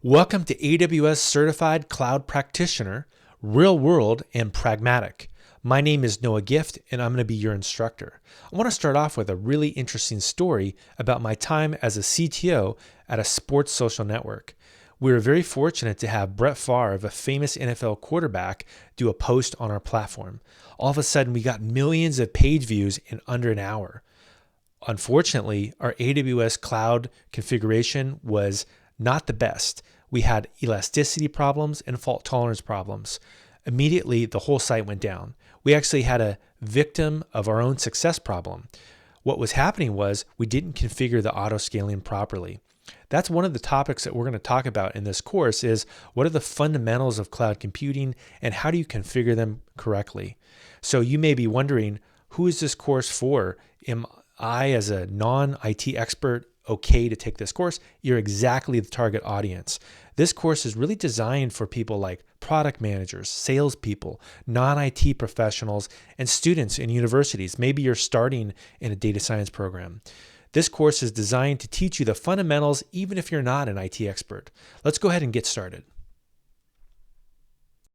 Welcome to AWS Certified Cloud Practitioner, Real World and Pragmatic. My name is Noah Gift, and I'm going to be your instructor. I want to start off with a really interesting story about my time as a CTO at a sports social network. We were very fortunate to have Brett Favre, a famous NFL quarterback, do a post on our platform. All of a sudden, we got millions of page views in under an hour. Unfortunately, our AWS cloud configuration was not the best. We had elasticity problems and fault tolerance problems. Immediately, the whole site went down. We actually had a victim of our own success problem. What was happening was we didn't configure the auto scaling properly. That's one of the topics that we're going to talk about in this course is what are the fundamentals of cloud computing and how do you configure them correctly? So you may be wondering, who is this course for? Am I, as a non-IT expert, okay to take this course? You're exactly the target audience. This course is really designed for people like product managers, salespeople, non-IT professionals, and students in universities. Maybe you're starting in a data science program. This course is designed to teach you the fundamentals even if you're not an IT expert. Let's go ahead and get started.